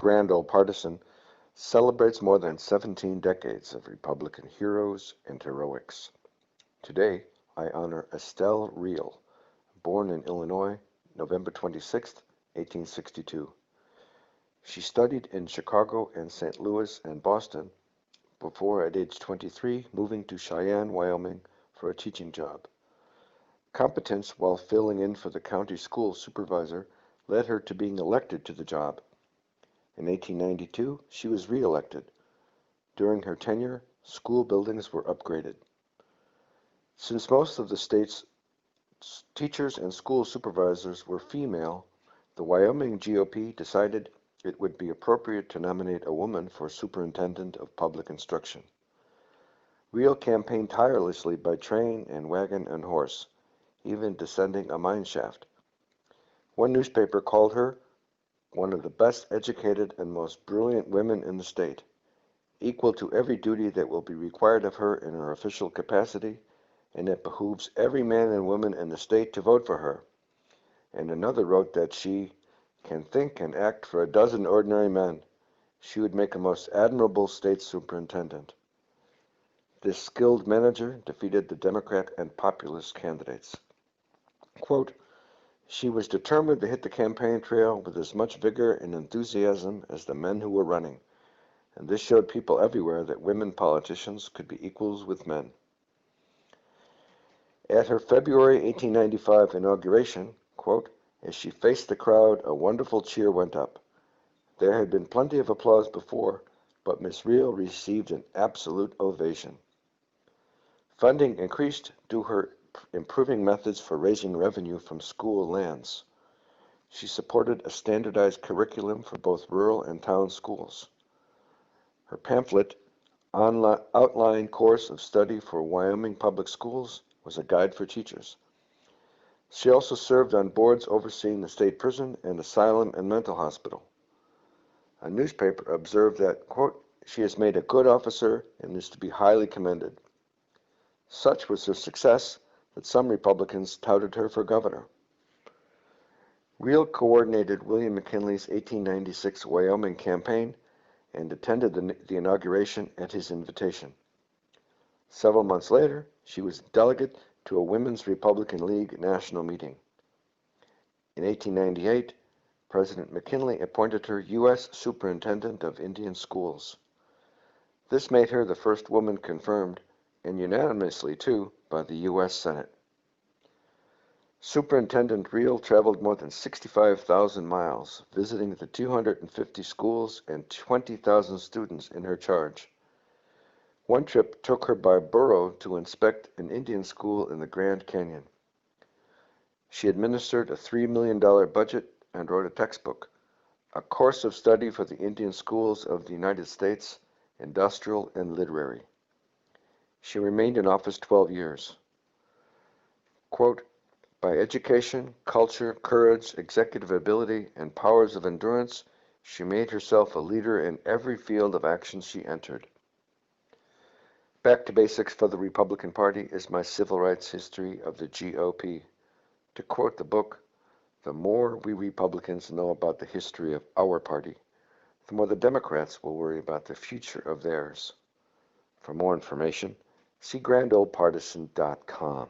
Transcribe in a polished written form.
Grand Old Partisan, celebrates more than 17 decades of Republican heroes and heroics. Today, I honor Estelle Reel, born in Illinois, November 26, 1862. She studied in Chicago and St. Louis and Boston before, at age 23, moving to Cheyenne, Wyoming for a teaching job. Competence while filling in for the county school supervisor led her to being elected to the job. In 1892, she was re-elected. During her tenure, school buildings were upgraded. Since most of the state's teachers and school supervisors were female, the Wyoming GOP decided it would be appropriate to nominate a woman for superintendent of public instruction. Reel campaigned tirelessly by train and wagon and horse, even descending a mine shaft. One newspaper called her one of the best educated and most brilliant women in the state, equal to every duty that will be required of her in her official capacity, and it behooves every man and woman in the state to vote for her. And another wrote that she can think and act for a dozen ordinary men. She would make a most admirable state superintendent. This skilled manager defeated the Democrat and populist candidates. Quote, she was determined to hit the campaign trail with as much vigor and enthusiasm as the men who were running, and this showed people everywhere that women politicians could be equals with men. At her February 1895 inauguration, quote, as she faced the crowd, a wonderful cheer went up. There had been plenty of applause before, but Miss Reel received an absolute ovation. Funding increased due to her improving methods for raising revenue from school lands. She supported a standardized curriculum for both rural and town schools. Her pamphlet, Outline Course of Study for Wyoming Public Schools, was a guide for teachers. She also served on boards overseeing the state prison and asylum and mental hospital. A newspaper observed that, quote, she has made a good officer and is to be highly commended. Such was her success that some Republicans touted her for governor. Reel coordinated William McKinley's 1896 Wyoming campaign and attended the inauguration at his invitation. Several months later, she was delegate to a Women's Republican League national meeting. In 1898, President McKinley appointed her U.S. Superintendent of Indian Schools. This made her the first woman confirmed, and unanimously too, by the U.S. Senate. Superintendent Reel traveled more than 65,000 miles, visiting the 250 schools and 20,000 students in her charge. One trip took her by burro to inspect an Indian school in the Grand Canyon. She administered a $3 million budget and wrote a textbook, A Course of Study for the Indian Schools of the United States, Industrial and Literary. She remained in office 12 years. Quote, by education, culture, courage, executive ability, and powers of endurance, she made herself a leader in every field of action she entered. Back to basics for the Republican Party is my civil rights history of the GOP. To quote the book, the more we Republicans know about the history of our party, the more the Democrats will worry about the future of theirs. For more information, see grandoldpartisan.com.